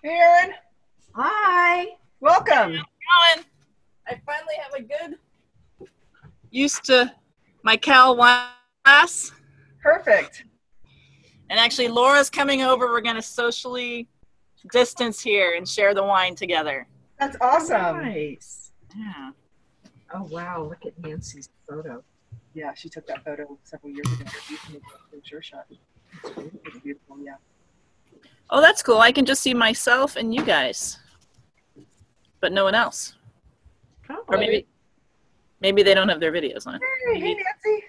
Hey, Erin. Hi. Welcome. How's it going? I finally have a good used to my Cal wine glass. Perfect. And actually, Laura's coming over. We're going to socially distance here and share the wine together. That's awesome. Nice. Yeah. Oh, wow. Look at Nancy's photo. Yeah, she took that photo several years ago. It's your shot. It's beautiful, yeah. Oh, that's cool. I can just see myself and you guys, but no one else. Oh, Or maybe they don't have their videos on. Hey, Nancy.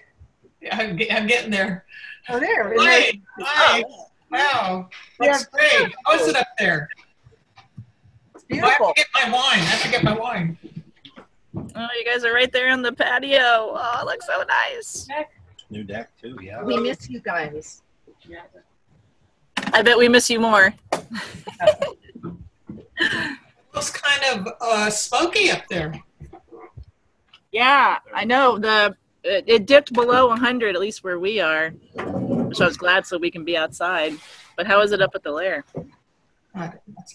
Yeah, I'm getting there. Oh, there. Hi. Hi. Wow. That's great. How is it up there? It's I have beautiful. to get my wine. I have to get my wine. Oh, you guys are right there on the patio. Oh, it looks so nice. New deck too, yeah. we miss you guys. I bet we miss you more. Looks kind of smoky up there. Yeah, I know. It dipped below 100, at least where we are, which I was glad so we can be outside. But how is it up at the lair?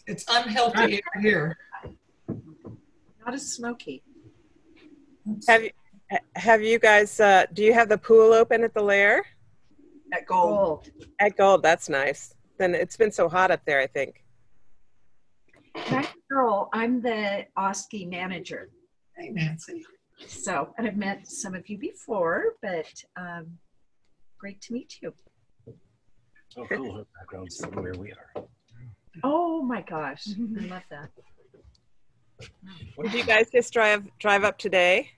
It's unhealthy here. Not as smoky. Have you guys, do you have the pool open at the lair? At Gold. At Gold, that's nice. Then it's been so hot up there, I think. That girl, I'm the OSCE manager. Hey, Nancy. So, and I've met some of you before, but great to meet you. Oh, cool. Her background's where we are. Oh my gosh, I love that. Did you guys just drive up today?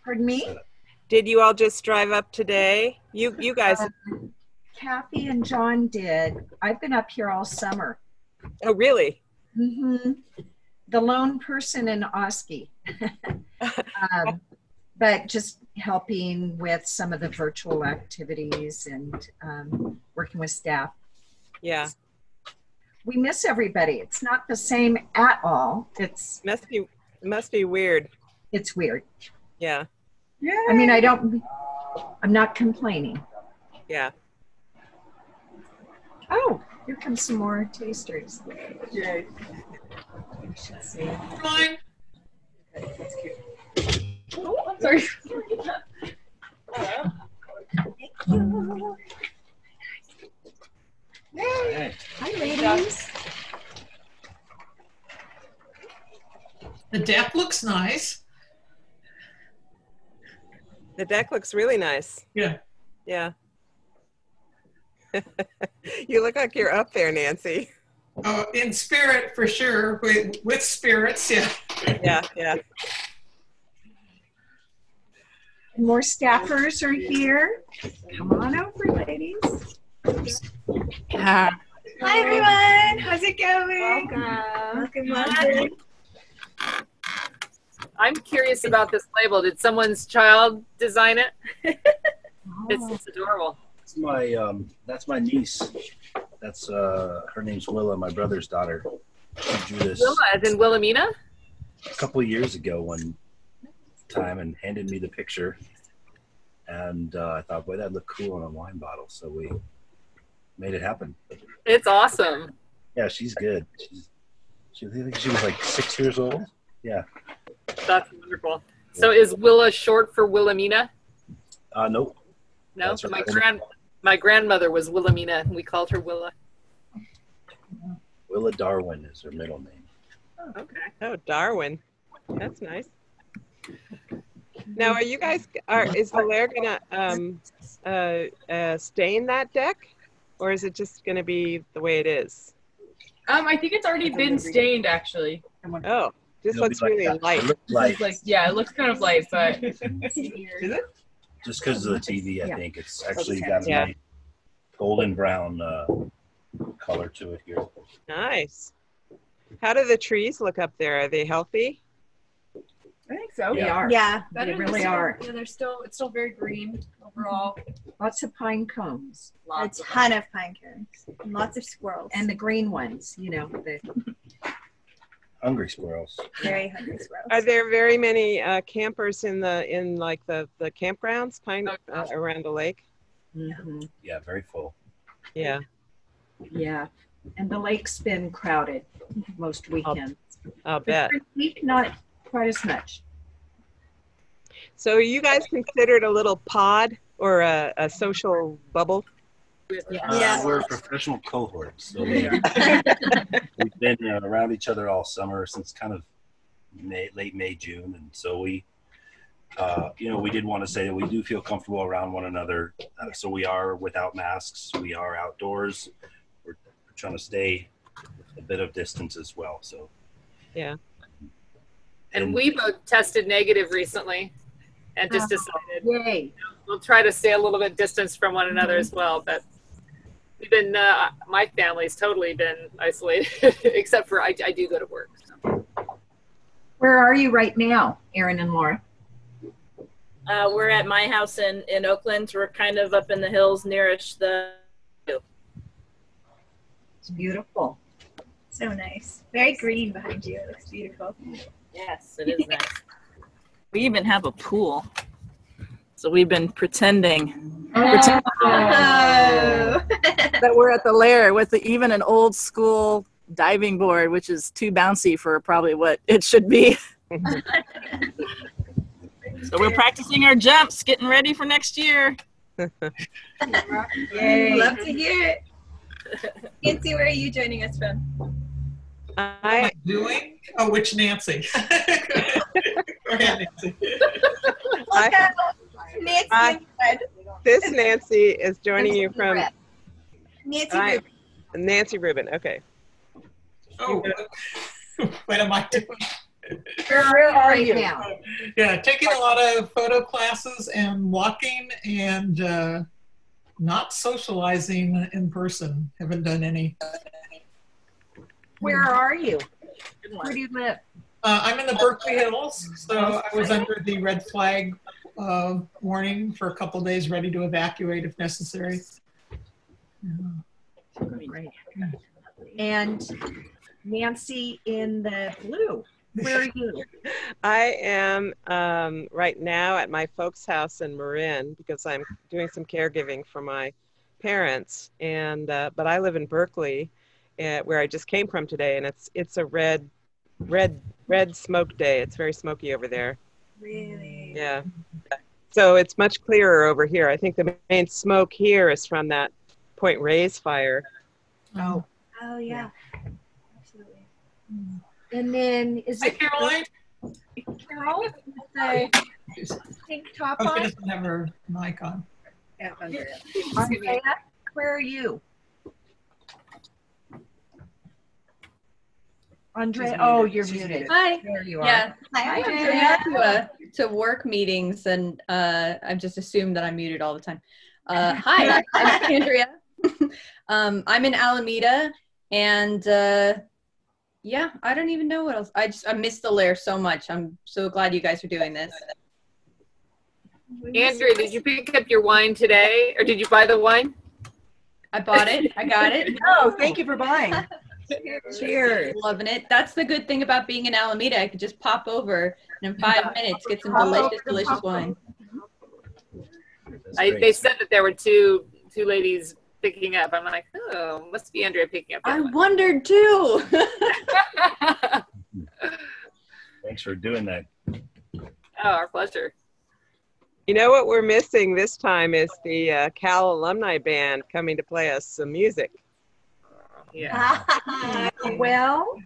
Pardon me? Did you all just drive up today? You guys. Kathy and John did. I've been up here all summer. Oh, really? Mm-hmm. The lone person in OSCE. But just helping with some of the virtual activities and working with staff. Yeah. We miss everybody. It's not the same at all. It's Must be weird. It's weird. Yeah. Yeah. I mean, I'm not complaining. Yeah. Oh, here comes some more tasters. Yay. You should see. Fine. That's cute. Oh, I'm sorry. Hey. Hi, ladies. The deck looks nice. The deck looks really nice. Yeah. Yeah. You look like you're up there, Nancy. Oh, in spirit for sure. With spirits, yeah. Yeah, yeah. More staffers are here. Come on over, ladies. Yeah. Hi everyone, how's it going? Welcome. I'm curious about this label. Did someone's child design it? It's adorable. That's my niece. That's her name's Willow, my brother's daughter. She drew this Willa, as in Wilhelmina? a couple of years ago one time and handed me the picture. And I thought, boy, that'd look cool on a wine bottle. So we made it happen. It's awesome. Yeah, she's good. I think she was like 6 years old. Yeah. That's wonderful. So is Willa short for Wilhelmina? Nope. No, That's her my grandmother was Wilhelmina, and we called her Willa. Willa Darwin is her middle name. Oh, okay. Oh, Darwin. That's nice. Now, are you guys, is the lair gonna stain that deck? Or is it just gonna be the way it is? I think it's already been stained actually. Oh, this It'll looks be like really that. light. It looks like, Like, yeah, it looks kind of light, but Is it? just because of the TV, I Yeah. think it's actually got a Yeah. nice golden brown color to it here. Nice. How do the trees look up there? Are they healthy? I think so. They Yeah. are. Yeah, They really are. Yeah, it's still very green overall. Lots of pine cones. A ton of pine cones. And lots of squirrels. And the green ones, you know. Hungry squirrels. very hungry squirrels. Are there very many campers in the campgrounds around the lake? Mhm. Yeah, very full. Yeah. Yeah. And the lake's been crowded most weekends. I'll bet. This week, not quite as much. So are you guys considered a little pod or a social bubble? Yeah. We're professional cohorts, so we've been around each other all summer since kind of late May, June, and so we, we did want to say that we do feel comfortable around one another. So we are without masks. We are outdoors. We're trying to stay a bit of distance as well. So yeah. And we both tested negative recently, and just decided we'll try to stay a little bit distance from one another as well. But we've been, my family's totally been isolated, except for I do go to work. So. Where are you right now, Erin and Laura? We're at my house in Oakland. We're kind of up in the hills nearest the. It's beautiful. So nice. Very green behind you. It looks beautiful. Yes, it is nice. We even have a pool. So we've been pretending that we're at the lair with even an old school diving board, which is too bouncy for probably what it should be. So we're practicing our jumps, getting ready for next year. Yay. Love to hear it. Nancy, where are you joining us from? What am I doing? Oh, which Nancy? Go ahead, Nancy. This Nancy is joining you from Nancy Rubin. Nancy Rubin. Okay. Oh, what am I doing? Where are you now? Yeah, taking a lot of photo classes and walking and not socializing in person. Haven't done any. Where are you? Where do you live? I'm in the Berkeley Hills, so I was under the red flag warning for a couple days, ready to evacuate if necessary. Great. And Nancy in the blue. Where are you? I am right now at my folks' house in Marin because I'm doing some caregiving for my parents, and but I live in Berkeley, where I just came from today, and it's a red smoke day. It's very smoky over there. Really? Yeah. So it's much clearer over here. I think the main smoke here is from that Point Reyes fire. Oh. Oh yeah. Absolutely. And then is Hi, it Caroline. Carol with the pink top Oh, she on? doesn't have her mic on. Yeah, Andrea. Andrea, where are you? Andrea, oh, you're muted. Hi. There you are. Yeah. Hi, I'm here to work meetings, and I've just assumed that I'm muted all the time. Hi, I'm Andrea. I'm in Alameda, and yeah, I don't even know what else. I missed the lair so much. I'm so glad you guys are doing this. Andrea, did you pick up your wine today, or did you buy the wine? I bought it. I got it. Oh, thank you for buying. Cheers. Loving it. That's the good thing about being in Alameda. I could just pop over and in 5 minutes get some delicious wine. They said that there were two ladies picking up. I'm like, oh, must be Andrea picking up. I wondered too. Thanks for doing that. Oh, our pleasure. You know what we're missing this time is the Cal Alumni Band coming to play us some music. Yeah. Well,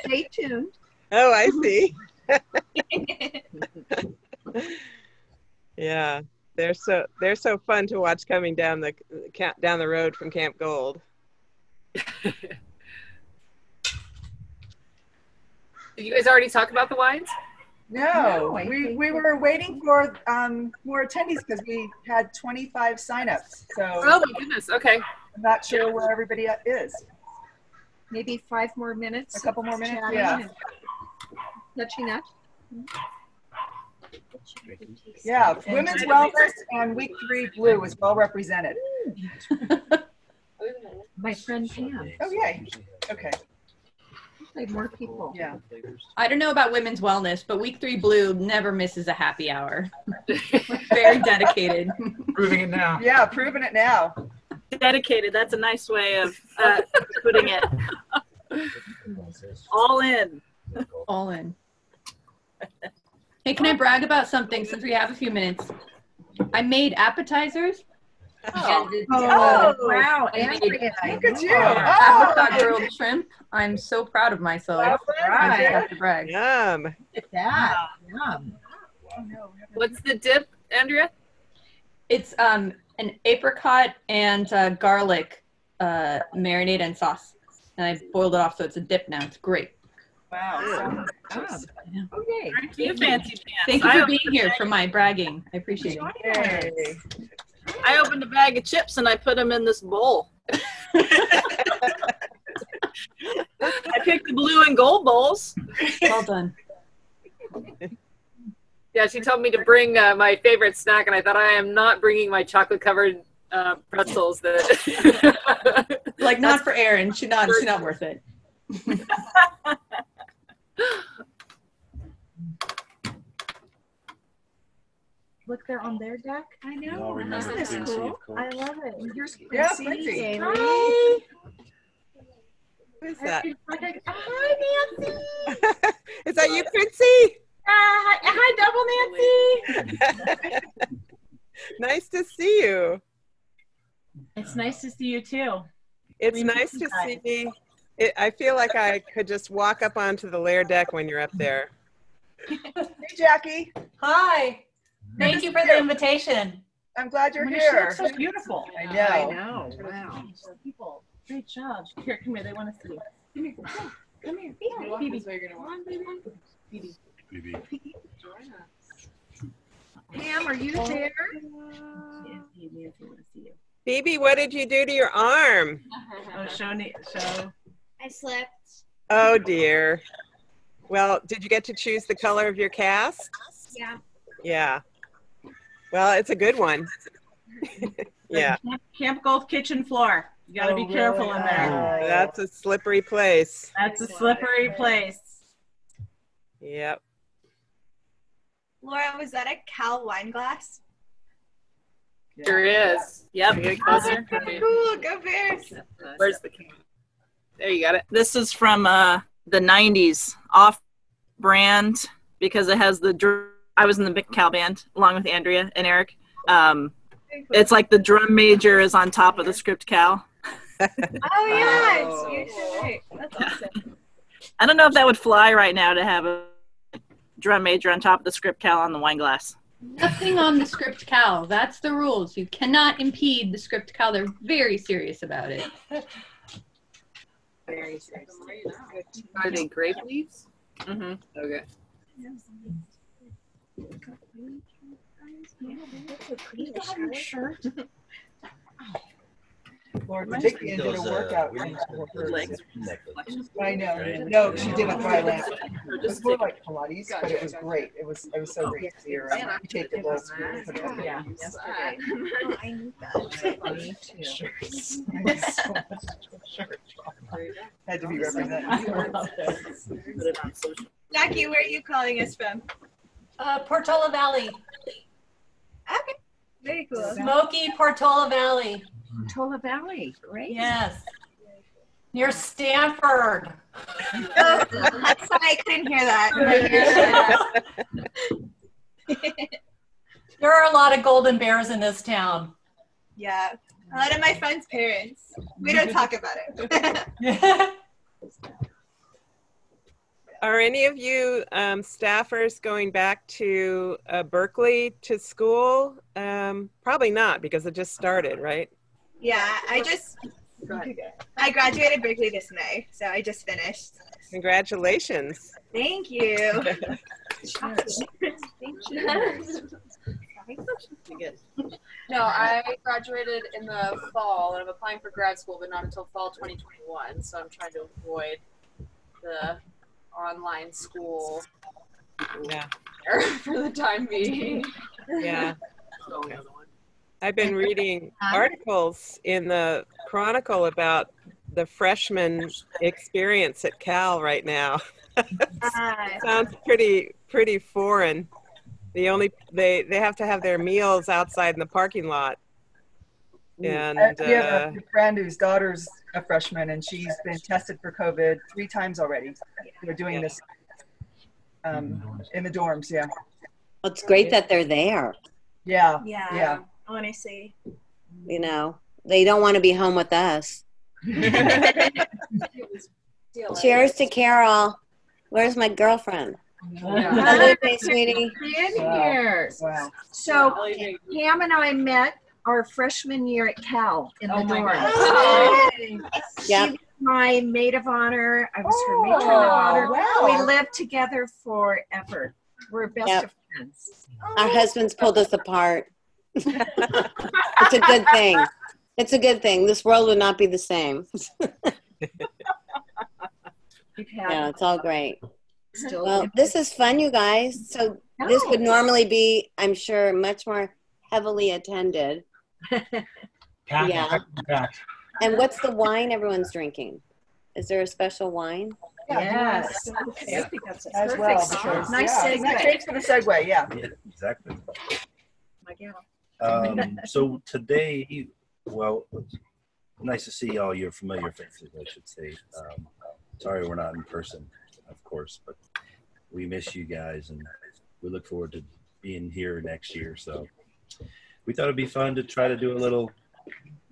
stay tuned. Oh, I see. Yeah, they're so fun to watch coming down the road from Camp Gold. Did you guys already talk about the wines? No, we were waiting for more attendees because we had 25 signups. So Oh my goodness. Okay. I'm not sure where everybody is. Maybe 5 more minutes. A couple more minutes. Chatting Yeah. and touching up. Yeah. Women's wellness and week 3 blue is well represented. My friend Pam. Oh yay. Okay. Like more people. Yeah. I don't know about women's wellness, but week 3 blue never misses a happy hour. Very dedicated. Proving it now. Yeah, proving it now. Dedicated. That's a nice way of putting it. All in. All in. Hey, can I brag about something since we have a few minutes? I made appetizers. Wow, Andrea. Look at you. Apricot grilled shrimp. I'm so proud of myself. Right. I have to brag. Yum. Look at that. Yum. What's the dip, Andrea? It's an apricot and garlic marinade and sauce. And I boiled it off so it's a dip now. It's great. Wow. Okay. Aren't you fancy pants? Thank you for being here for my bragging. I appreciate it. I opened a bag of chips and I put them in this bowl. I picked the blue and gold bowls. Well done. Yeah, she told me to bring my favorite snack, and I thought I am not bringing my chocolate-covered pretzels. That Like not for Erin. She's not worth it. Look, they're on their deck. I know. You all remember Isn't this Quincy, cool? of course. I love it. Here's Yeah, Quincy. Quincy. Hi. Who is that? Hi, Nancy. Is that you, Quincy? Hi, Double Nancy. Nice to see you. It's nice to see you too. It's nice to see. I feel like I could just walk up onto the lair deck when you're up there. Hey, Jackie. Hi. Thank you for the invitation. I'm glad you're She here. looks so beautiful. I know. know. Wow. People, great job. Here, come here. They want to see you. Come here. Come here. Phoebe. Come on, baby. Phoebe. Maybe. Pam, are you there? Yes, Phoebe, if you want to see you. Phoebe, what did you do to your arm? Oh, show. I slept. Oh, dear. Well, did you get to choose the color of your cast? Yeah. Yeah. Well, it's a good one. Yeah. Camp Golf kitchen floor. You got to be careful in there. That's a slippery place. That's a slippery place. Yep. Laura, was that a Cal wine glass? sure is. Yep. Closer. Cool. Go Bears. Where's the camera? There, you got it. This is from the 90s, off-brand, because it has the I was in the big Cal band along with Andrea and Eric. It's like the drum major is on top of the script Cal. Oh yeah, you're so right. That's awesome. I don't know if that would fly right now to have a drum major on top of the script Cal on the wine glass. Nothing on the script Cal. That's the rules. You cannot impede the script Cal. They're very serious about it. Very serious. Are they grape leaves? Mm-hmm. Okay. Lord, Vicky did a workout. Legs. I know. No, she did with my lamp. It was more like Pilates, but it was great. It was so great to see her. You take the little spoon and put it on. Yeah. I need that. Me too. Had to be represented. Jackie, where are you calling us from? Portola Valley. Okay. Very cool. Smoky Portola Valley. Tola Valley. Great. Yes. Near Stanford. Oh, that's why I couldn't hear that. There are a lot of golden bears in this town. Yeah. A lot of my friends' parents. We don't talk about it. Are any of you staffers going back to Berkeley to school? Probably not, because it just started, right? Yeah, I graduated Berkeley this May, so I just finished. Congratulations. Thank you. No, I graduated in the fall and I'm applying for grad school, but not until fall 2021. So I'm trying to avoid the online school for the time being. Yeah. I've been reading articles in the Chronicle about the freshman experience at Cal right now. Sounds pretty foreign. They have to have their meals outside in the parking lot. And we have a friend whose daughter's a freshman, and she's been tested for COVID 3 times already. They're doing this in the dorms. Yeah. Well, it's great that they're there. Yeah. Yeah. I want to see. You know, they don't want to be home with us. Cheers to Carol. Where's my girlfriend? Hello, sweetie. Cheers. Wow. So Pam and I met our freshman year at Cal in the dorm. Yep. She was my maid of honor. I was her matron of honor. Wow. We lived together forever. We're best of friends. Our husbands pulled us apart. It's a good thing. It's a good thing. This world would not be the same. Yeah, it's all great. Well, this is fun, you guys. So this would normally be, I'm sure, much more heavily attended. Yeah. And what's the wine everyone's drinking? Is there a special wine? Yes. I think that's as well. Because, Nice segue. Thanks for the segue. Yeah. Exactly. So today, well, nice to see all your familiar faces, I should say. Sorry we're not in person, of course, but we miss you guys, and we look forward to being here next year. So we thought it'd be fun to try to do a little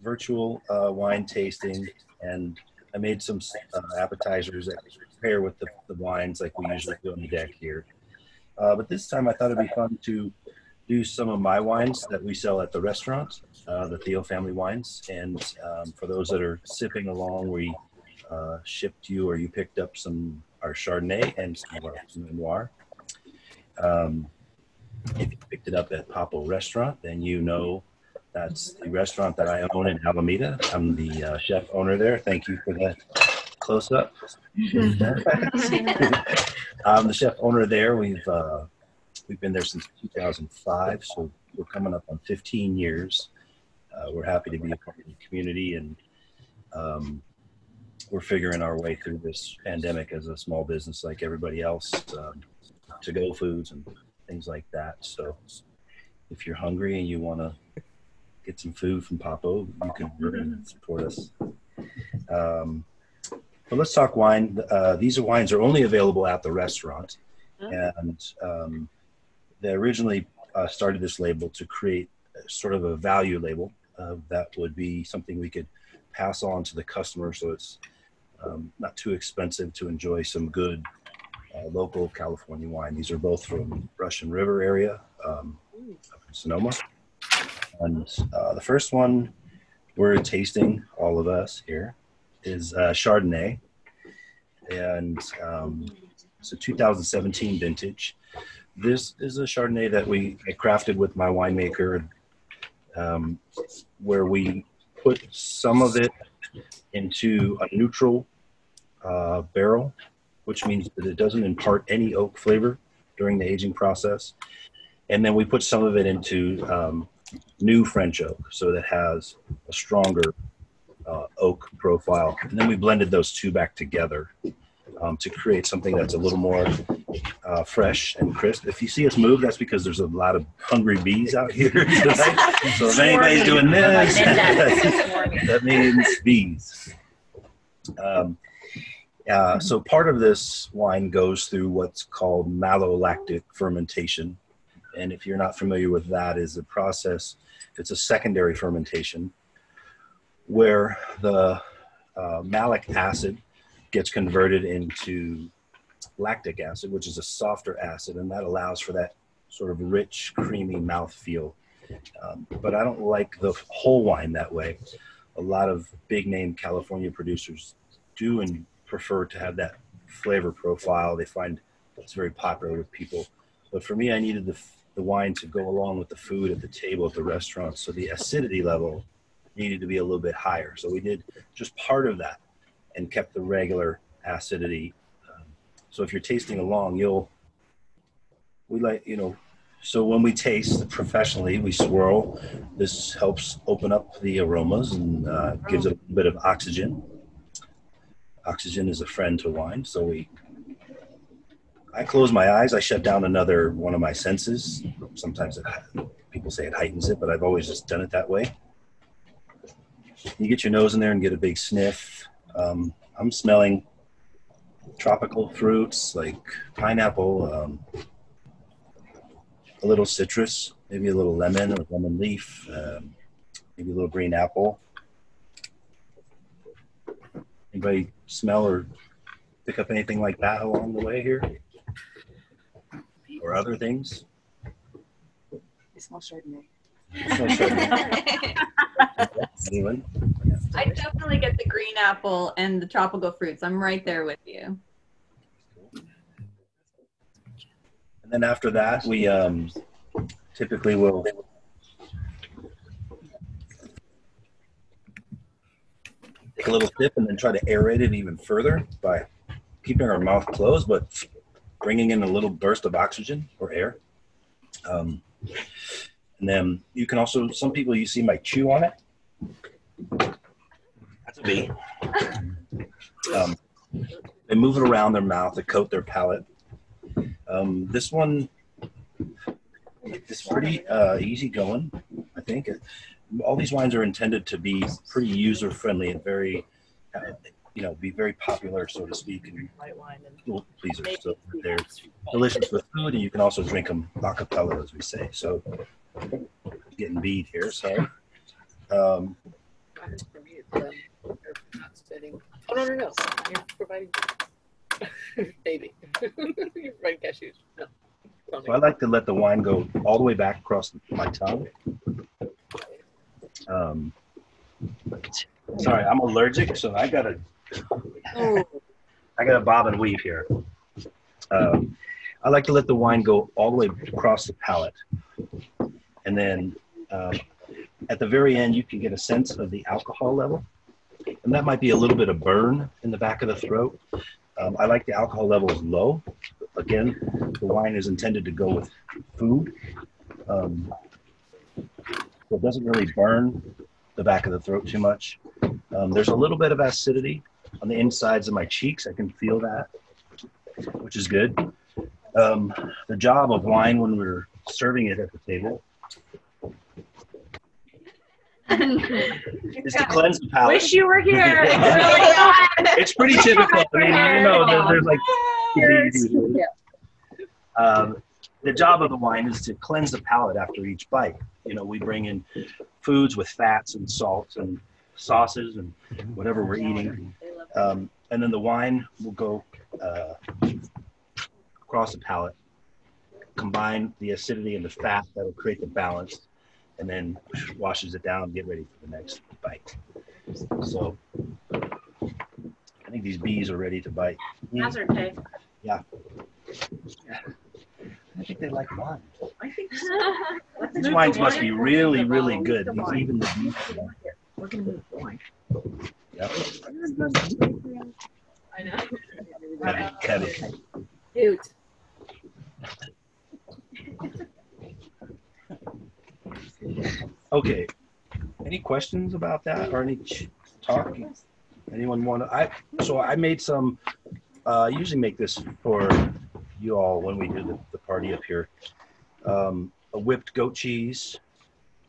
virtual wine tasting, and I made some appetizers that pair with the wines like we usually do on the deck here. But this time I thought it'd be fun to do some of my wines that we sell at the restaurant, the Thiel family wines. And for those that are sipping along, we shipped you, or you picked up our Chardonnay and some of our Pinot Noir. If you picked it up at Papo Restaurant, then you know that's the restaurant that I own in Alameda. I'm the chef owner there. Thank you for that close-up. I'm the chef owner there. We've been there since 2005, so we're coming up on 15 years. We're happy to be a part of the community, and we're figuring our way through this pandemic as a small business like everybody else, to-go foods and things like that. So if you're hungry and you want to get some food from Papo, you can support us. But let's talk wine. These wines are only available at the restaurant, and they originally started this label to create sort of a value label that would be something we could pass on to the customer, so it's not too expensive to enjoy some good local California wine. These are both from Russian River area, up in Sonoma. And the first one we're tasting, all of us here, is Chardonnay. And it's a 2017 vintage. This is a Chardonnay that I crafted with my winemaker, where we put some of it into a neutral barrel, which means that it doesn't impart any oak flavor during the aging process. And then we put some of it into new French oak, so that has a stronger oak profile. And then we blended those two back together to create something that's a little more fresh and crisp. If you see us move, that's because there's a lot of hungry bees out here tonight. So if anybody's doing this, that means bees. So part of this wine goes through what's called malolactic fermentation. And if you're not familiar with that, is a process, it's a secondary fermentation where the malic acid gets converted into lactic acid, which is a softer acid, and that allows for that sort of rich, creamy mouthfeel. But I don't like the whole wine that way. A lot of big name California producers do and prefer to have that flavor profile. They find it's very popular with people. But for me, I needed the wine to go along with the food at the table at the restaurant. So the acidity level needed to be a little bit higher. So we did just part of that and kept the regular acidity. So if you're tasting along, so when we taste professionally, we swirl. This helps open up the aromas and gives it a bit of oxygen. Oxygen is a friend to wine. So I close my eyes, I shut down another one of my senses. Sometimes people say it heightens it, but I've always just done it that way. You get your nose in there and get a big sniff. I'm smelling tropical fruits like pineapple, a little citrus, maybe a little lemon or lemon leaf, maybe a little green apple. Anybody smell or pick up anything like that along the way here? Or other things? I smell Chardonnay. Anyone? I definitely get the green apple and the tropical fruits. I'm right there with you. And then after that, we typically will take a little sip and then try to aerate it even further by keeping our mouth closed, but bringing in a little burst of oxygen or air. And then you can also, some people you see might chew on it. That's a bee. They move it around their mouth to coat their palate. This one is pretty easy going, I think. All these wines are intended to be pretty user friendly and very, be very popular, so to speak, and people pleasers. So they're delicious with food, and you can also drink them a cappella, as we say. So getting beat here, so. Oh, no. You're providing baby. You're providing cashews. No. So I like to let the wine go all the way back across my tongue. Sorry, I'm allergic, so I gotta bob and weave here. I like to let the wine go all the way across the palate, and then at the very end, you can get a sense of the alcohol level, and that might be a little bit of burn in the back of the throat. I like the alcohol levels low. Again, the wine is intended to go with food, so it doesn't really burn the back of the throat too much. There's a little bit of acidity on the insides of my cheeks. I can feel that, which is good. The job of wine when we're serving it at the table is to cleanse the palate. Wish you were here. It's pretty typical. I mean, there's like the job of the wine is to cleanse the palate after each bite. We bring in foods with fats and salts and sauces and whatever we're eating, and then the wine will go across the palate, combine the acidity and the fat that will create the balance, and then washes it down and get ready for the next bite. So I think these bees are ready to bite. Hazard pay. Yeah. I think they like wine. I think so. These wines must be really, really good. Even the bees. We're going to move the wine. Yep. I know. Cut it. Cute. Okay. Any questions about that or any talk? Anyone want to? So I made some. I usually make this for you all when we do the party up here. A whipped goat cheese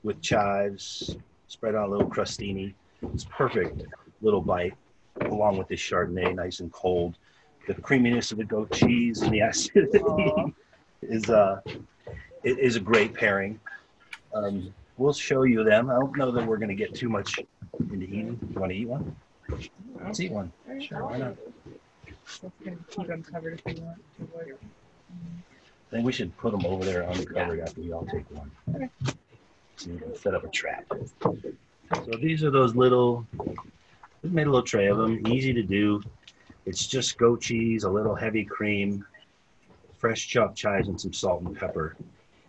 with chives, spread on a little crostini. It's perfect little bite along with this Chardonnay, nice and cold. The creaminess of the goat cheese and the acidity is a great pairing. We'll show you them. I don't know that we're going to get too much into eating. You want to eat one? Let's eat one. Sure, why not? Keep them covered if you want to avoid it. I think we should put them over there uncovered after we all take one. Okay. So you can set up a trap. So these are those little, we made a little tray of them, easy to do. It's just goat cheese, a little heavy cream, fresh chopped chives, and some salt and pepper.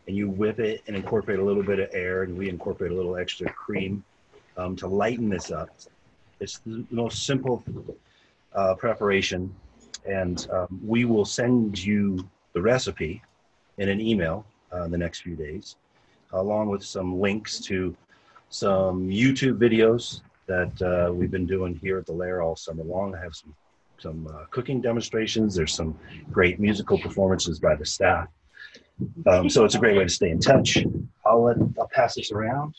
And you whip it and incorporate a little bit of air, and we incorporate a little extra cream to lighten this up. It's the most simple preparation, and we will send you the recipe in an email in the next few days, along with some links to some YouTube videos that we've been doing here at the Lair all summer long. I have some cooking demonstrations. There's some great musical performances by the staff. So it's a great way to stay in touch. I'll pass this around.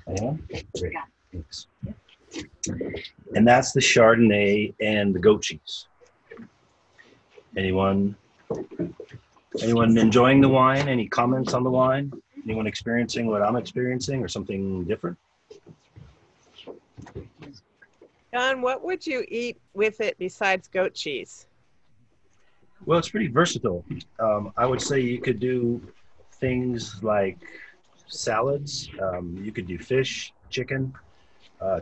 Anyone? Great. Thanks. And that's the Chardonnay and the goat cheese. Anyone enjoying the wine? Any comments on the wine? Anyone experiencing what I'm experiencing or something different? John, what would you eat with it besides goat cheese? Well, it's pretty versatile. I would say you could do things like salads. You could do fish, chicken,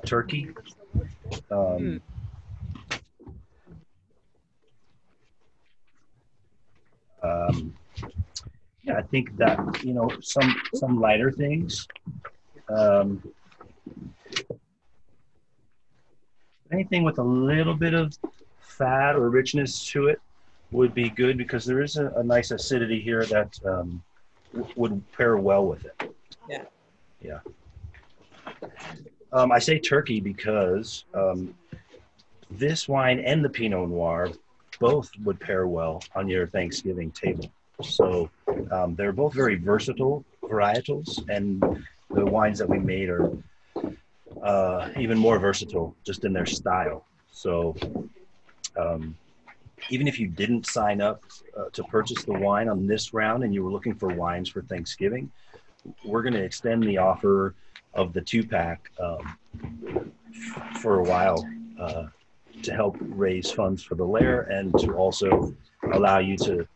turkey. Yeah, I think that, you know, some lighter things. Anything with a little bit of fat or richness to it would be good, because there is a nice acidity here that would pair well with it. Yeah. Yeah. I say turkey because this wine and the Pinot Noir both would pair well on your Thanksgiving table. So they're both very versatile varietals, and the wines that we made are even more versatile just in their style. So even if you didn't sign up to purchase the wine on this round and you were looking for wines for Thanksgiving, we're going to extend the offer of the 2-pack for a while to help raise funds for the Lair, and to also allow you to,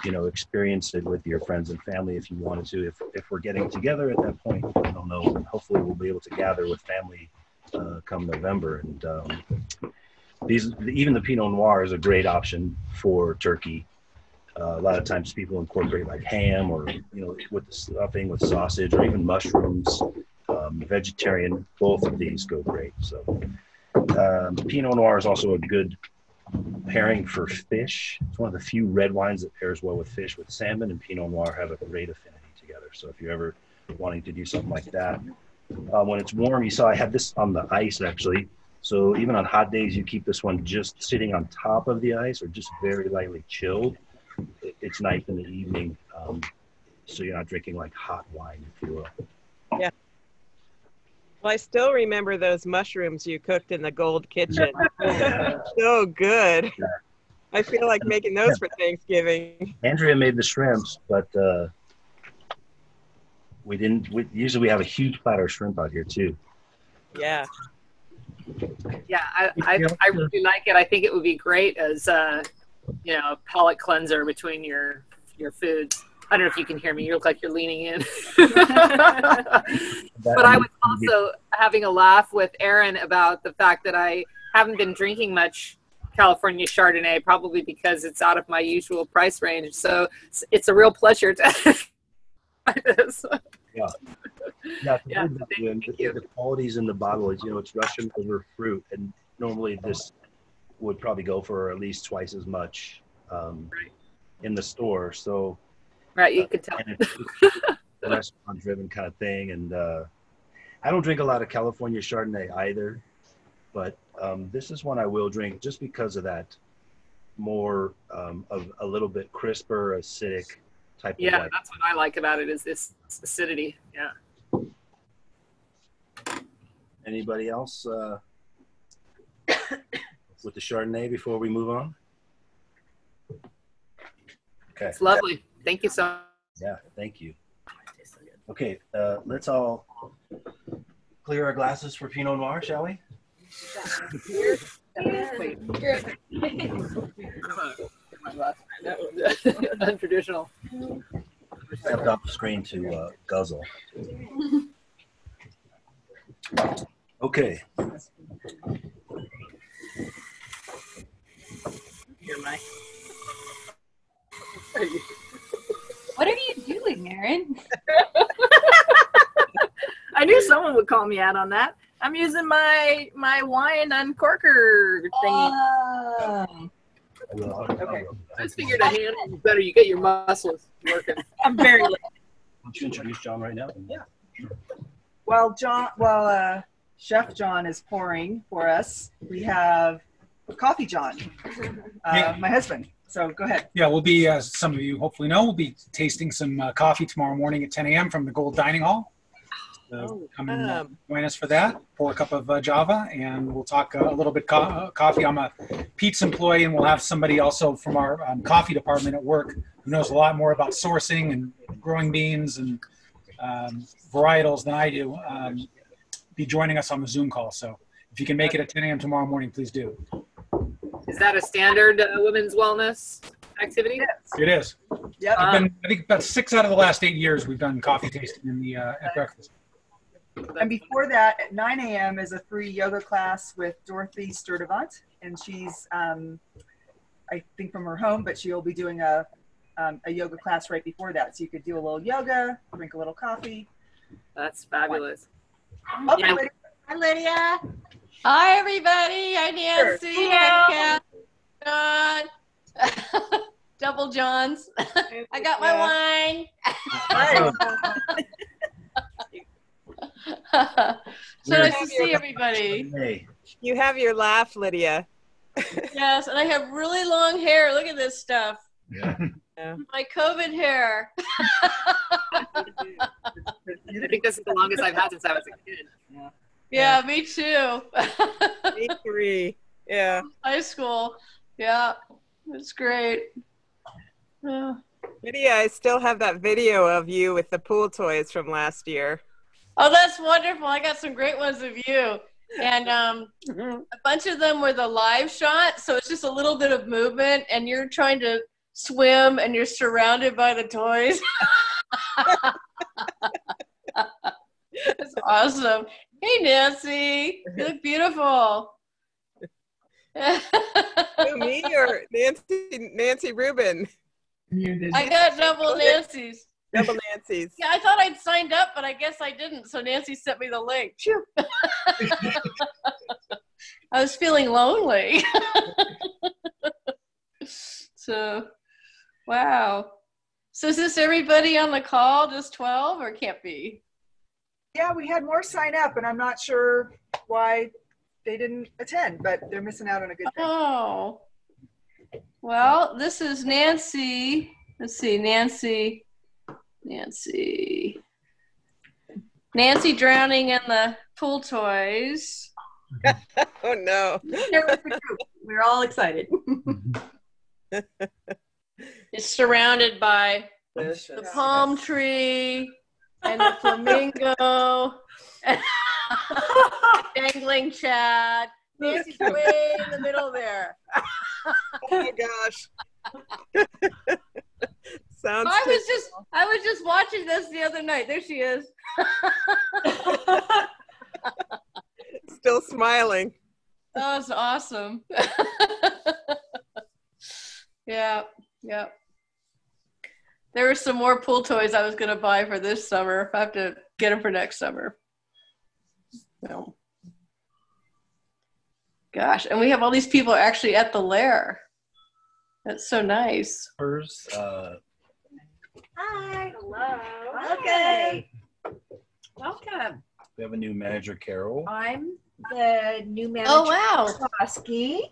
you know, experience it with your friends and family if you wanted to. If we're getting together at that point, I don't know. Hopefully, we'll be able to gather with family come November. And even the Pinot Noir is a great option for turkey. A lot of times, people incorporate like ham, or, you know, with the stuffing with sausage, or even mushrooms. Vegetarian, both of these go great. So Pinot Noir is also a good pairing for fish. It's one of the few red wines that pairs well with fish. With salmon and Pinot Noir have a great affinity together. So if you're ever wanting to do something like that, when it's warm, you saw I had this on the ice actually. So even on hot days, you keep this one just sitting on top of the ice, or just very lightly chilled. It's nice in the evening, so you're not drinking like hot wine, if you will. Yeah. Well, I still remember those mushrooms you cooked in the Gold Kitchen. So good. Yeah. I feel like making those for Thanksgiving. Andrea made the shrimps, but we didn't. Usually we have a huge platter of shrimp out here too. Yeah. Yeah, I really like it. I think it would be great as you know, a palate cleanser between your foods. I don't know if you can hear me. You look like you're leaning in. But I was also having a laugh with Aaron about the fact that I haven't been drinking much California Chardonnay, probably because it's out of my usual price range. So it's a real pleasure to try this. Yeah. Yeah, the qualities in the bottle is, you know, it's Russian river fruit, and normally this would probably go for at least twice as much in the store. So right, you could tell. And it's a restaurant-driven kind of thing, and I don't drink a lot of California Chardonnay either, but this is one I will drink just because of that more of a little bit crisper, acidic type of Yeah, wine. that's what I like about it, is this acidity. Yeah. Anybody else with the Chardonnay before we move on? Okay. It's lovely. Thank you so much. Yeah, thank you. Okay, let's all clear our glasses for Pinot Noir, shall we? Untraditional. Stepped off the screen to guzzle. Okay. Here, Mike. What are you doing, Aaron? I knew someone would call me out on that. I'm using my wine uncorker thingy. Okay. I just figured a hand was better. You get your muscles working. I'm very late. Why don't you introduce John right now? Yeah. While Chef John is pouring for us, we have Coffee John, my husband. So go ahead. Yeah, we'll be, as some of you hopefully know, we'll be tasting some coffee tomorrow morning at 10 a.m. from the Gold Dining Hall. come and join us for that. Pour a cup of Java, and we'll talk a little bit coffee. I'm a Pete's employee, and we'll have somebody also from our coffee department at work who knows a lot more about sourcing and growing beans and varietals than I do, be joining us on the Zoom call. So if you can make it at 10 a.m. tomorrow morning, please do. Is that a standard women's wellness activity? It is. Yep. I think about 6 out of the last 8 years we've done coffee tasting in the at breakfast. And before that, at 9 a.m. is a free yoga class with Dorothy Sturdivant, and she's, I think, from her home, but she'll be doing a yoga class right before that. So you could do a little yoga, drink a little coffee. That's fabulous. Okay, Yeah. Lydia. Hi, Lydia. Hi, everybody. Hi, Nancy. Sure. Hi, Kat. John. Double Johns. I got my wine. So nice to see everybody. You have your laugh, Lydia. Yes, and I have really long hair. Look at this stuff. Yeah. My COVID hair. I think this is the longest I've had since I was a kid. Yeah, me too. Me three. Yeah. High school. Yeah, it's great. Yeah. Lydia, I still have that video of you with the pool toys from last year. Oh, that's wonderful. I got some great ones of you. And a bunch of them were the live shot. So it's just a little bit of movement and you're trying to swim and you're surrounded by the toys. That's awesome. Hey, Nancy. You look beautiful. Who, me or Nancy Rubin? I got double Nancy's. Double Nancy's. Yeah, I thought I'd signed up, but I guess I didn't. So Nancy sent me the link. Phew. I was feeling lonely. So, wow. So is this everybody on the call, just 12, or can't be? Yeah, we had more sign up, and I'm not sure why they didn't attend, but they're missing out on a good thing. Oh. Well, this is Nancy. Let's see, Nancy drowning in the pool toys. Oh no. We're all excited. It's surrounded by the palm tree and the flamingo and dangling Chad. Nancy's way in the middle there. Oh my gosh. Sounds I was just watching this the other night. There she is. Still smiling. That was awesome. Yeah. There were some more pool toys I was going to buy for this summer. I have to get them for next summer. No. Gosh, and we have all these people actually at the lair. That's so nice. Hi. Hello. Okay. Welcome. We have a new manager, Carol. I'm the new manager. Oh, wow. Klosky.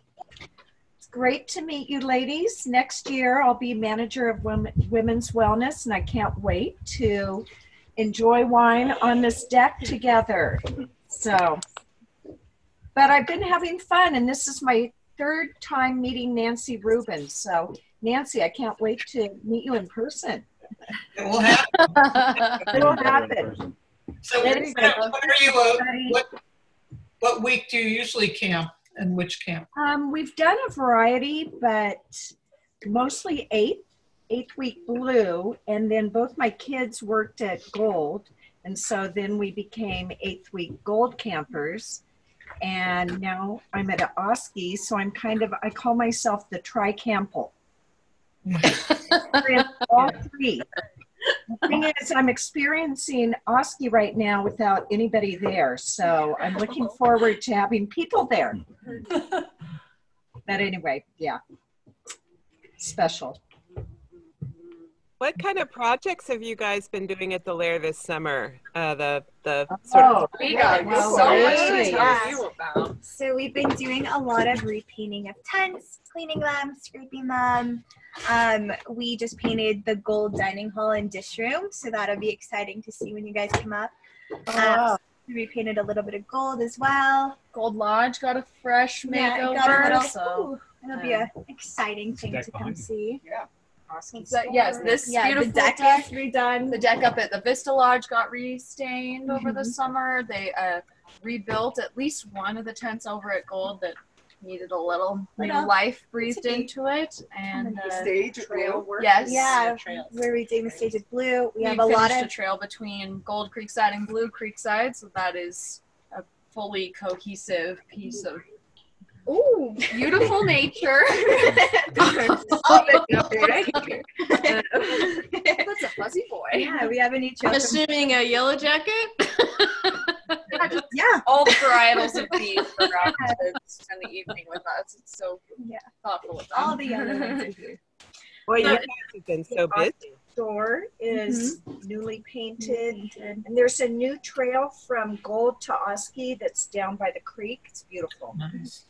It's great to meet you ladies. Next year, I'll be manager of women's wellness, and I can't wait to enjoy wine on this deck together. So, but I've been having fun, and this is my third time meeting Nancy Rubin. So, Nancy, I can't wait to meet you in person. It will happen. It will happen. So what are you, what week do you usually camp, and which camp? We've done a variety, but mostly eighth week blue, and then both my kids worked at Gold, and so then we became 8th week Gold campers, and now I'm at Oski, so I'm I call myself the tri-cample. All three. The thing is, I'm experiencing Oski right now without anybody there, so I'm looking forward to having people there. But anyway, yeah, special. What kind of projects have you guys been doing at the lair this summer? We got so much to tell you about. So we've been doing a lot of repainting of tents, cleaning them, scraping them. We just painted the gold dining hall and dish room, so that'll be exciting to see when you guys come up. wow. We repainted a little bit of gold as well. Gold Lodge got a fresh Yeah, it makeover. got a little, So it'll be an exciting thing to come see. Yeah. Awesome. so, yes, this beautiful the deck is redone. The deck up at the Vista Lodge got restained over the summer. They rebuilt at least one of the tents over at Gold that needed a little new life breathed into it. And stage trail work. Yes. Yeah, we're redoing the stage with blue. We have a lot of a trail between Gold Creekside and Blue Creekside, so that is a fully cohesive piece of beautiful nature. That's a fuzzy boy. Yeah, we have a new trail. I'm assuming a yellow jacket. Yeah, all the varietals of these are out to spend the evening with us. It's so thoughtful of them. All the yellow ones are here. Well, you guys have been so busy. Store is newly painted, and there's a new trail from Gold to Oski that's down by the creek. It's beautiful. Nice.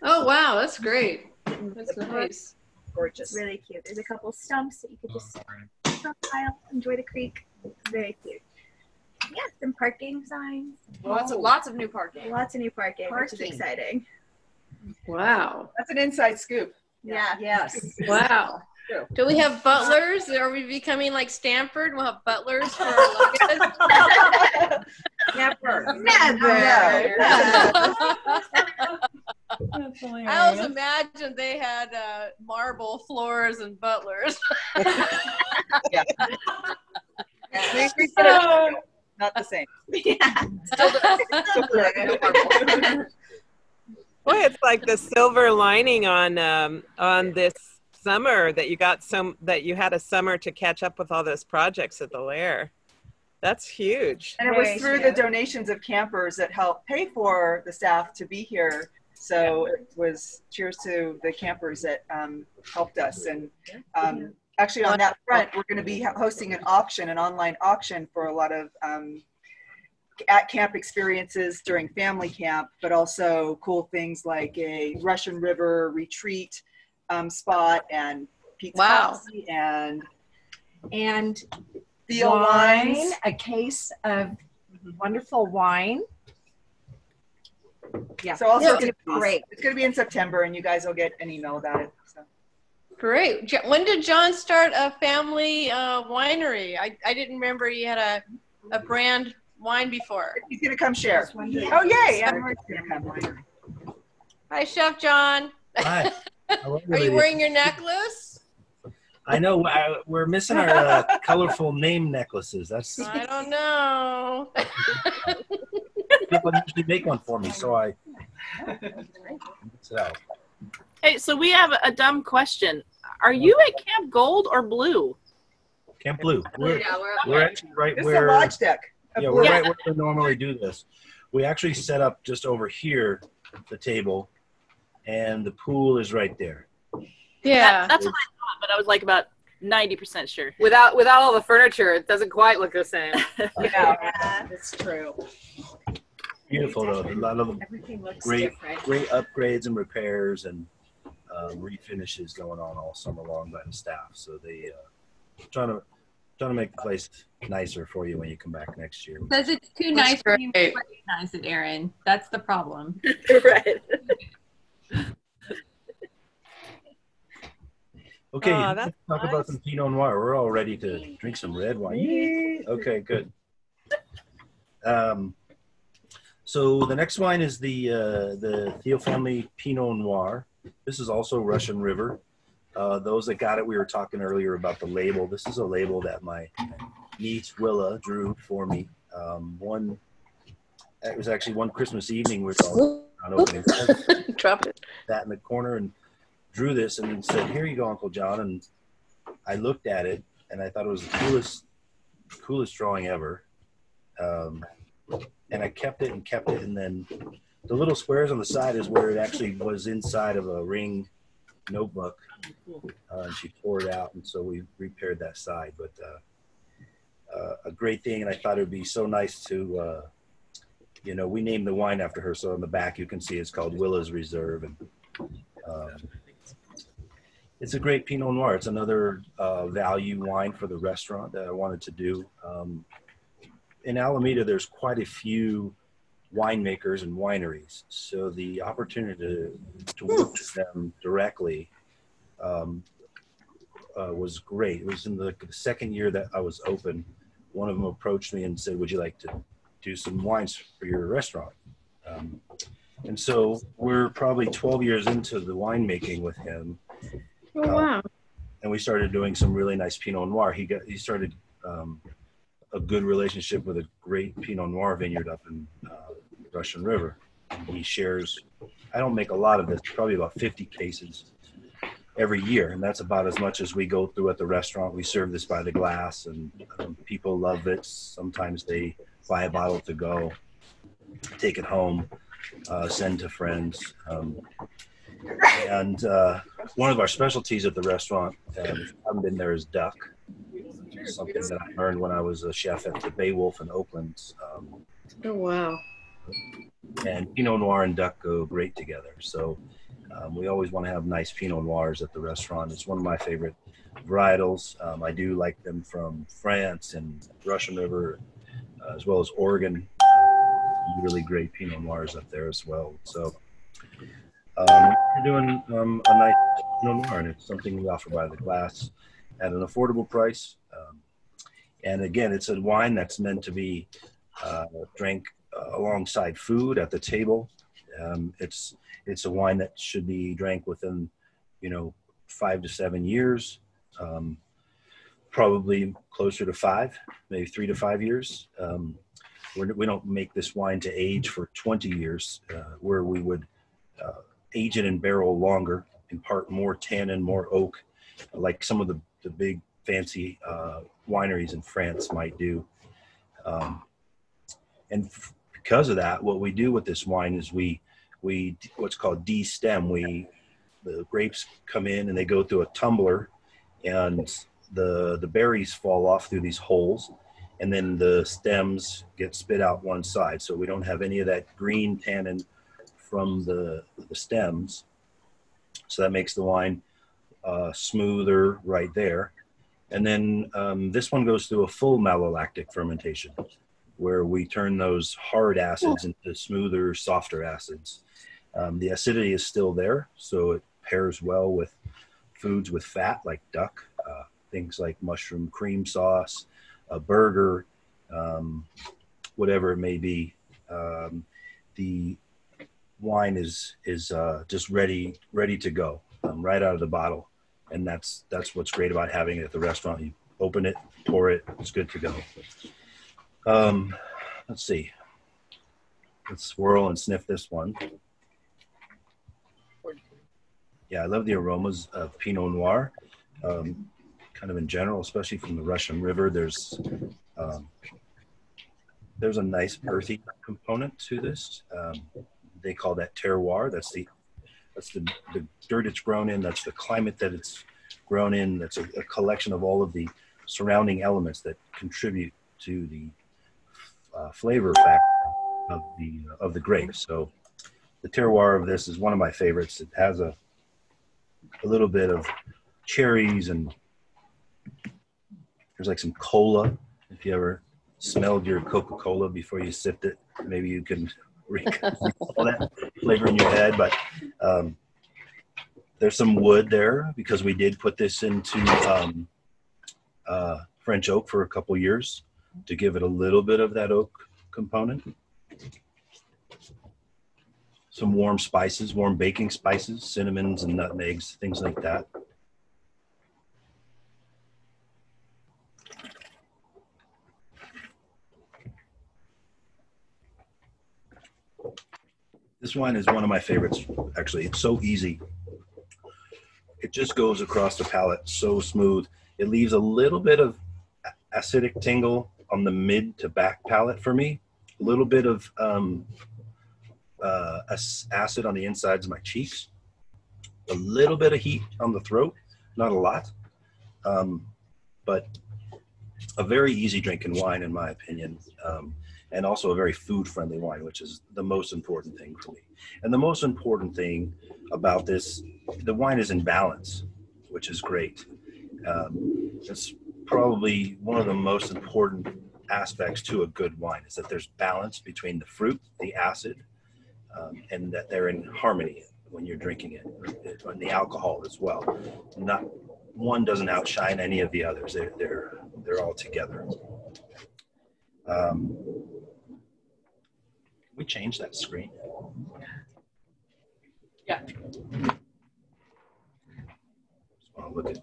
Oh wow, that's great. That's nice. Gorgeous. Really cute. There's a couple stumps that you could just profile, enjoy the creek. Very cute. Yeah, some parking signs. Lots of new parking. Lots of new parking, which is exciting. Wow. That's an inside scoop. Yeah. Yes. Wow. Do we have butlers? Are we becoming like Stanford? We'll have butlers for our luggage? Never. I always imagined they had marble floors and butlers. Yeah. Not the same. Yeah. Boy, it's like the silver lining on this summer that you had a summer to catch up with all those projects at the Lair. That's huge. And it was through the donations of campers that helped pay for the staff to be here. So it was cheers to the campers that helped us. And actually on that front, we're going to be hosting an auction, an online auction for a lot of at camp experiences during family camp, but also cool things like a Russian River retreat spot and pizza coffee and Thiel wine, a case of wonderful wine. Yeah. So also it's great. It's going to be in September, and you guys will get an email about it. So. Great. When did John start a family winery? I didn't remember he had a brand wine before. He's going to come share. Oh, yay. Everyone's going to come. Hi, Chef John. Hi. Are you wearing your necklace? I know. We're missing our colorful name necklaces. That's. I don't know. People usually make one for me, so I. Mix it out. Hey, so we have a dumb question. Are you at Camp Gold or Blue? Camp Blue. We're actually right this where. Is a lodge deck. Yeah, we're right where we normally do this. We actually set up just over here, the table, and the pool is right there. Yeah, that's what I thought, but I was like about 90% sure. Without all the furniture, it doesn't quite look the same. Yeah, that's true. Beautiful though. A lot of great upgrades and repairs and refinishes going on all summer long by the staff. So they trying to make the place nicer for you when you come back next year. Because it's too nice for you to recognize it, Aaron. That's the problem. Right. Okay, let's talk about some Pinot Noir. We're all ready to drink some red wine. Yay! Okay, good. So the next wine is the Thiel family Pinot Noir. This is also Russian River. Those that got it, we were talking earlier about the label. This is a label that my niece Willow drew for me. It was actually one Christmas evening we were all on opening. Dropped it. That in the corner and drew this and said, "Here you go, Uncle John." And I looked at it and I thought it was the coolest drawing ever. And I kept it, and then the little squares on the side is where it actually was inside of a ring notebook. And she tore it out, and so we repaired that side. But a great thing, and I thought it would be so nice to, we named the wine after her. So on the back you can see it's called Willow's Reserve, and it's a great Pinot Noir. It's another value wine for the restaurant that I wanted to do. in Alameda, there's quite a few winemakers and wineries. So the opportunity to work with them directly was great. It was in the second year that I was open. One of them approached me and said, would you like to do some wines for your restaurant? And so we're probably 12 years into the winemaking with him. Oh, wow. And we started doing some really nice Pinot Noir. He started a good relationship with a great Pinot Noir vineyard up in Russian River. And he shares, I don't make a lot of this, probably about 50 cases every year. And that's about as much as we go through at the restaurant. We serve this by the glass, and people love it. Sometimes they buy a bottle to go, take it home, send to friends. And one of our specialties at the restaurant, if you haven't been there, is duck. Something that I learned when I was a chef at the Beowulf in Oakland. Oh, wow. And Pinot Noir and duck go great together. So we always want to have nice Pinot Noirs at the restaurant. It's one of my favorite varietals. I do like them from France and Russian River, as well as Oregon. Really great Pinot Noirs up there as well. So we're doing a nice Pinot Noir, and it's something we offer by the glass at an affordable price. And again, it's a wine that's meant to be drank alongside food at the table. It's a wine that should be drank within, 5 to 7 years, probably closer to 5, maybe 3 to 5 years. We don't make this wine to age for 20 years, where we would age it in barrel longer, impart more tannin, more oak, like some of the big fancy wineries in France might do. And because of that, what we do with this wine is we what's called de-stem. The grapes come in and they go through a tumbler, and the berries fall off through these holes, and then the stems get spit out one side. So we don't have any of that green tannin from the stems. So that makes the wine smoother right there. And then this one goes through a full malolactic fermentation, where we turn those hard acids into smoother, softer acids. The acidity is still there, so it pairs well with foods with fat like duck, things like mushroom cream sauce, a burger, whatever it may be. The wine is just ready to go, right out of the bottle. And that's what's great about having it at the restaurant. You open it, pour it, it's good to go. Let's see. Let's swirl and sniff this one. Yeah, I love the aromas of Pinot Noir, kind of in general, especially from the Russian River. There's a nice earthy component to this. They call that terroir. That's the dirt it's grown in. That's the climate that it's grown in. That's a collection of all of the surrounding elements that contribute to the flavor factor of the grape. So the terroir of this is one of my favorites. It has a little bit of cherries, and there's like some cola. If you ever smelled your Coca-Cola before you sipped it, maybe you can recall that flavor in your head. But there's some wood there because we did put this into French oak for a couple years to give it a little bit of that oak component. Some warm spices, warm baking spices, cinnamons and nutmegs, things like that. This wine is one of my favorites, actually. It's so easy. It just goes across the palate so smooth. It leaves a little bit of acidic tingle on the mid to back palate for me. A little bit of acid on the insides of my cheeks. A little bit of heat on the throat, not a lot. But a very easy drinking wine, in my opinion. And also a very food-friendly wine, which is the most important thing for me. And the most important thing about this, the wine is in balance, which is great. It's probably one of the most important aspects to a good wine, is that there's balance between the fruit, the acid, and that they're in harmony when you're drinking it, and the alcohol as well. Not one doesn't outshine any of the others. They're all together. We changed that screen. Yeah. Oh, look at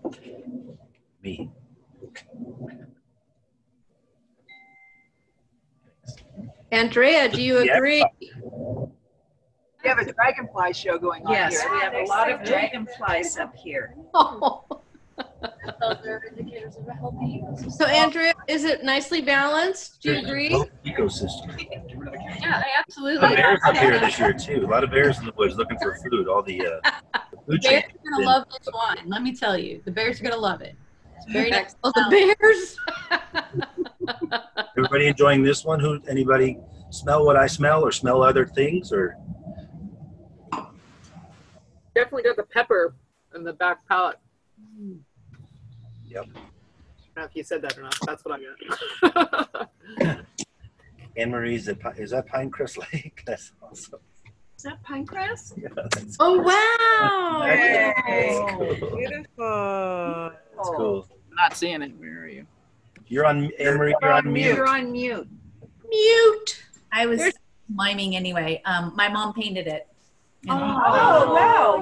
me. Andrea, do you agree? We have a dragonfly show going on Yes, here. we have a lot of dragonflies up here. Those are indicators of a healthy ecosystem. So Andrea, is it nicely balanced? Do you agree? Ecosystem. Yeah, I A absolutely. lot of bears up here this year too. A lot of bears in the woods looking for food. All the food Bears chains are gonna love this wine. Let me tell you, the bears are gonna love it. It's very nice. Oh, the bears. Everybody enjoying this one? Anybody smell what I smell or smell other things or? Definitely got the pepper in the back palate. Yep. I don't know if you said that or not. That's what I got. Anne Marie, is that Pinecrest Lake? That's awesome. Is that Pinecrest? Yeah, that's Oh, wow. That's cool. Beautiful. That's cool. I'm not seeing it. Where are you? You're on, Anne Marie, you're on mute. You're on mute. Mute. I was miming anyway. My mom painted it. Oh, wow.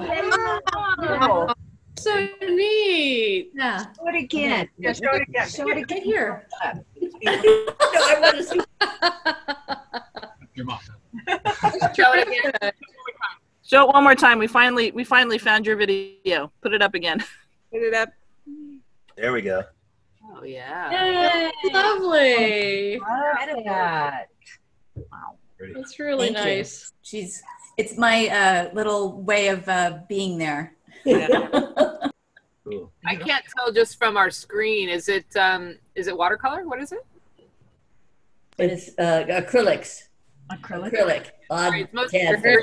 So neat. Yeah. Show it again. Yeah, show it again. Show it again here. No, I want to see. Your mom. Show it again. Show it one more time. We finally found your video. Put it up again. Put it up. There we go. Oh yeah. Yay. Lovely. Look at that. Wow. Pretty. That's really Thank you. nice. It's my little way of being there. Cool. I can't tell just from our screen. Is it watercolor? What is it? It's acrylics. Acrylic. Sorry, it's mostly Yeah,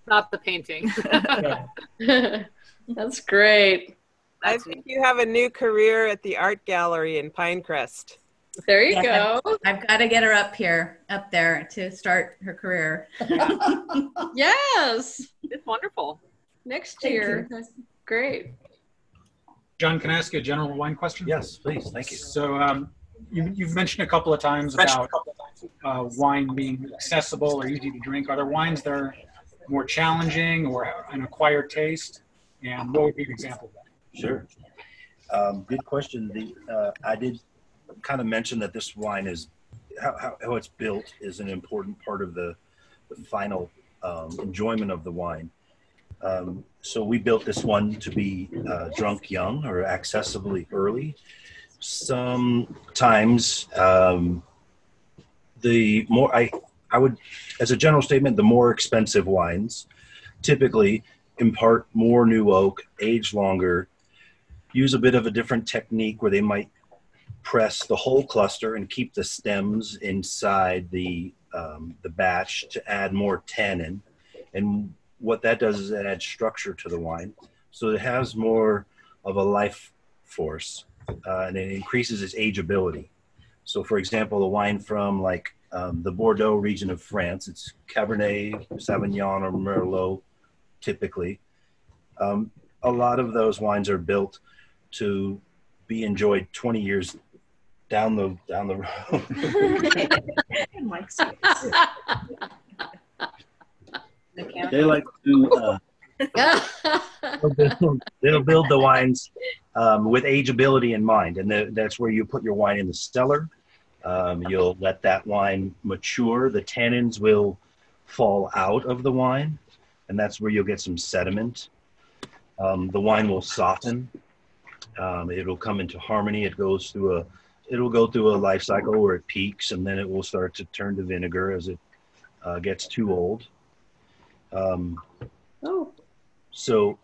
not the painting. That's great. I think you have a new career at the art gallery in Pinecrest. There you go. I've got to get her up there to start her career. Yes. It's wonderful. Next year. Great. John, can I ask you a general wine question? Yes, please. Thank you. So you've mentioned a couple of times about wine being accessible or easy to drink. Are there wines that are more challenging or an acquired taste? And what would be an example of that? Sure. Good question. I did kind of mention that this wine is, how it's built is an important part of the final enjoyment of the wine. So we built this one to be drunk young or accessibly early. Sometimes the more I would, as a general statement, the more expensive wines typically impart more new oak, age longer, use a bit of a different technique where they might press the whole cluster and keep the stems inside the batch to add more tannin. And what that does is it adds structure to the wine. So it has more of a life force and it increases its ageability. So for example, a wine from like the Bordeaux region of France, it's Cabernet, Sauvignon, or Merlot typically. A lot of those wines are built to be enjoyed 20 years down the road. They like to they'll build the wines with ageability in mind, and that's where you put your wine in the cellar. You'll let that wine mature. The tannins will fall out of the wine, and that's where you'll get some sediment. The wine will soften. It'll come into harmony. It'll go through a life cycle where it peaks, and then it will start to turn to vinegar as it gets too old. So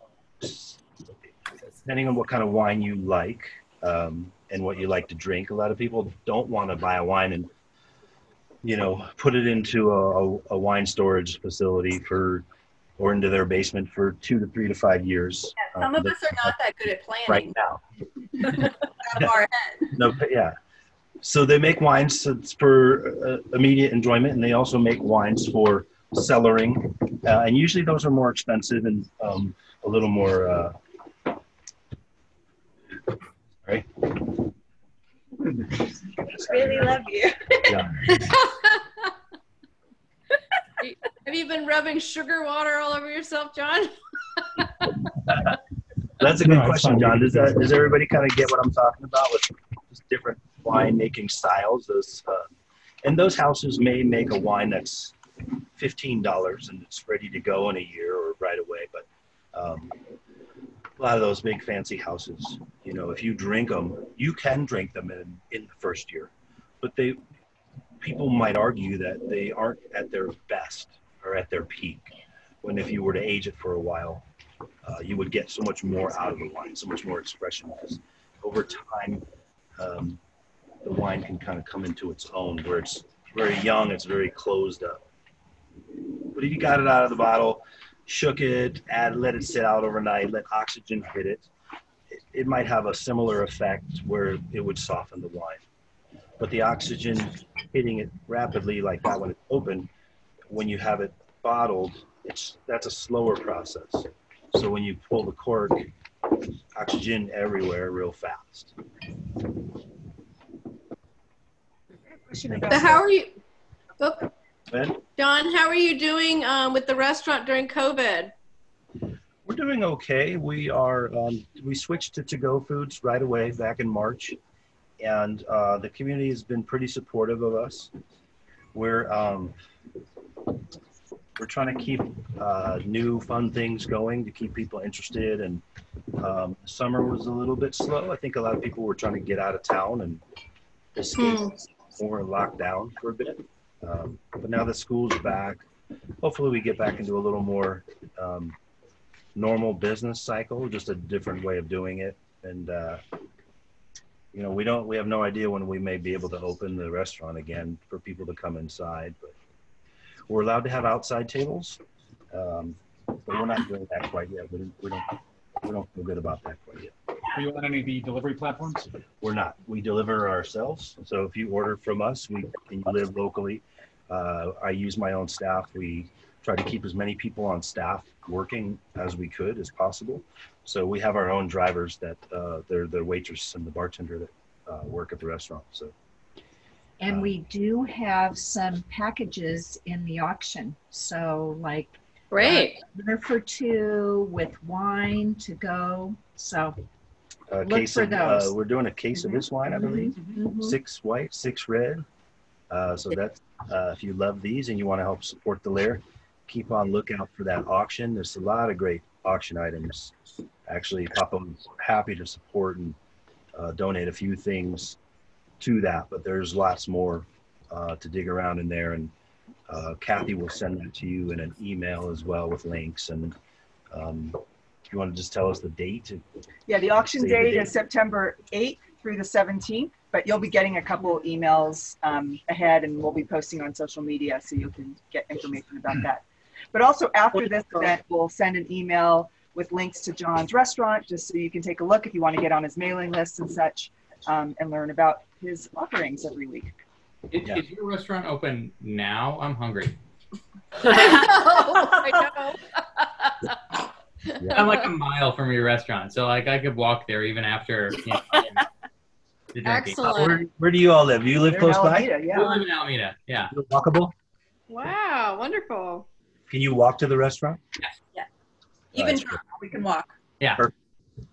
depending on what kind of wine you like and what you like to drink, a lot of people don't want to buy a wine and, put it into a wine storage facility or into their basement for 2 to 3 to 5 years. Yeah, some of us are not that good at planning. Right now. Out of our head. No, yeah. So they make wines for immediate enjoyment, and they also make wines for cellaring. And usually those are more expensive and a little more, right? Really love you. Yeah. Have you been rubbing sugar water all over yourself, John? That's a good question, John. Does everybody kind of get what I'm talking about with just different wine making styles? And those houses may make a wine that's $15 and it's ready to go in a year or right away. But a lot of those big fancy houses, you know, if you drink them, you can drink them in the first year, but people might argue that they aren't at their best or at their peak. When if you were to age it for a while, you would get so much more out of the wine, so much more expression, because over time, the wine can kind of come into its own, where it's very young, it's very closed up. But if you got it out of the bottle, shook it, let it sit out overnight, let oxygen hit it, it might have a similar effect where it would soften the wine. But the oxygen hitting it rapidly like that when it's open, when you have it bottled, that's a slower process. So when you pull the cork, oxygen everywhere real fast. So how are you, Ben? John, how are you doing with the restaurant during COVID? We're doing okay. We are, we switched to to-go foods right away back in March, and the community has been pretty supportive of us. We're trying to keep new fun things going to keep people interested, and summer was a little bit slow. I think a lot of people were trying to get out of town and escape or locked down for a bit. But now that school's back, hopefully we get back into a little more normal business cycle, just a different way of doing it. And you know, we have no idea when we may be able to open the restaurant again for people to come inside, but we're allowed to have outside tables, but we're not doing that quite yet. We don't feel good about that quite yet. Are you on any of the delivery platforms? We're not. We deliver ourselves. So if you order from us, and you live locally, I use my own staff. We try to keep as many people on staff working as we could as possible. So we have our own drivers that they're the waitress and the bartender that work at the restaurant. So. And we do have some packages in the auction. So like great dinner for two with wine to go. So look case for of, those. we're doing a case of this wine, I believe. 6 white, 6 red. So that's if you love these and you want to help support the lair, keep on lookout for that auction. There's a lot of great auction items. Actually, Papa was happy to support and donate a few things to that, but there's lots more to dig around in there, and Kathy will send that to you in an email as well with links. And if you want to just tell us the date. Yeah, the auction date is September 8th through the 17th, but you'll be getting a couple emails ahead, and we'll be posting on social media so you can get information about that. But also after this event, we'll send an email with links to John's restaurant, just so you can take a look if you want to get on his mailing list and such, and learn about his offerings every week. Is your restaurant open now? I'm hungry. I know. I'm like a mile from your restaurant, so like I could walk there even after. You know, the drinking. Excellent. Where do you all live? Do you live They're close in by? Alameda, yeah. We live in Alameda. Yeah. Walkable? Wow, wonderful. Can you walk to the restaurant? Yeah. Even we can walk. Yeah. Perfect.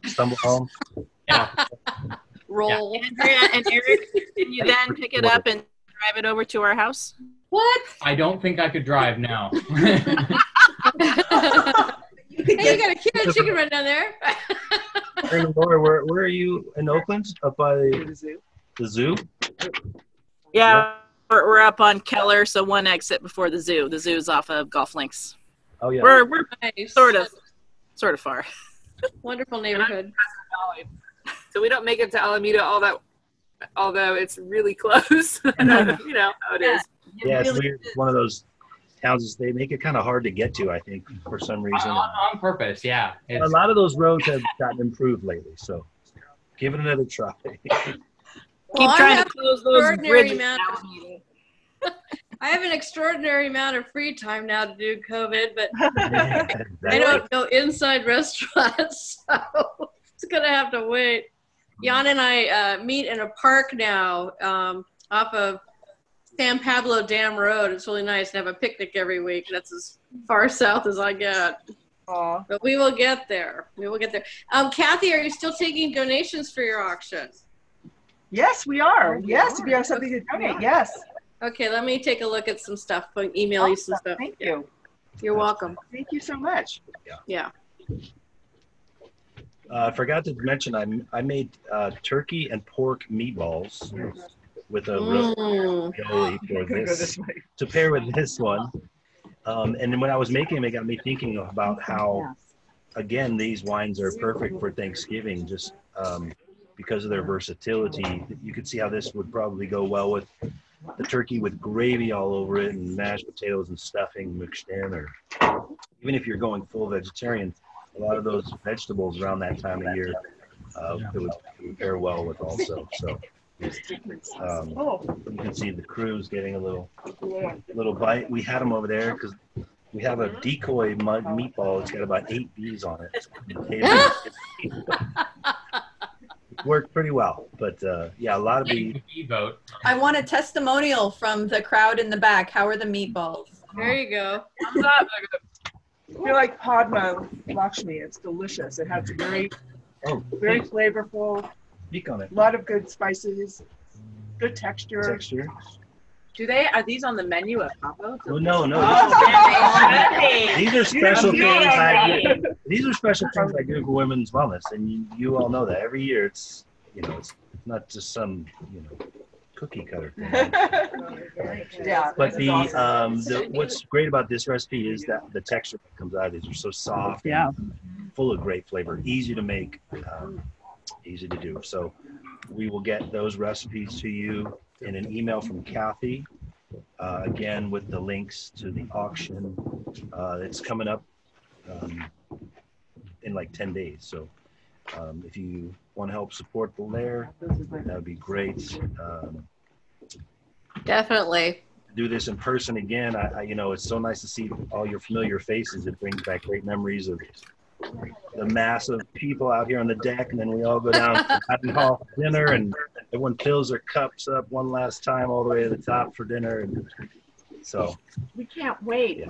Stumble home. Yeah. Roll. Andrea and Eric, can you then pick it up and drive it over to our house? What? I don't think I could drive now. Hey, you got a cute chicken right down there. Hey, Laura, where are you in Oakland? Up by the zoo. The zoo? Yeah, we're up on Keller, so one exit before the zoo. The zoo's off of Golf Links. Oh yeah. We're Nice. sort of far. Wonderful neighborhood. So we don't make it to Alameda although it's really close. You know how it is. Yeah, it's weird. It's one of those towns. They make it kind of hard to get to, I think, for some reason. On purpose, yeah. A lot of those roads have gotten improved lately, so give it another try. Keep Well, trying to close those extraordinary bridges. amount I have an extraordinary amount of free time now to do COVID, but I don't go inside restaurants, so it's gonna have to wait. Jan and I meet in a park now off of San Pablo Dam Road. It's really nice to have a picnic every week. That's as far south as I get. Aww. But we will get there. We will get there. Kathy, are you still taking donations for your auction? Yes, we are. Yes, if you have something to donate, yes. Okay, let me take a look at some stuff. Email you some stuff. Thank you. You're welcome. Thank you so much. Yeah. I forgot to mention I made turkey and pork meatballs with a ravioli for this to pair with this one. And then when I was making them, it got me thinking about how, again, these wines are perfect for Thanksgiving, just because of their versatility. You could see how this would probably go well with the turkey with gravy all over it and mashed potatoes and stuffing mixed in, or even if you're going full vegetarian, a lot of those vegetables around that time of year it would pair well with also. So you can see the crew's getting a little bite. We had them over there because we have a decoy meatball. It's got about 8 bees on it. Worked pretty well, but yeah, a lot of bees. I want a testimonial from the crowd in the back. How are the meatballs? There you go. I feel like Padma Lakshmi. It's delicious. It has very flavorful. Speak on it. A lot of good spices. Good texture. Are these on the menu at Papo? Oh, no. Oh, These are special things I do. These are special things I do for women's wellness, and you all know that every year. It's it's not just some cookie cutter thing. Yeah. But what's great about this recipe is that the texture that comes out of these are so soft, and full of great flavor, easy to make, easy to do. So we will get those recipes to you in an email from Kathy, again with the links to the auction. It's coming up in like 10 days. So if you want to help support the lair, that would be great. Definitely. Do this in person again. It's so nice to see all your familiar faces. It brings back great memories of the mass of people out here on the deck, and then we all go down to Happy Hall for dinner, and everyone fills their cups up one last time all the way to the top for dinner. And so we can't wait.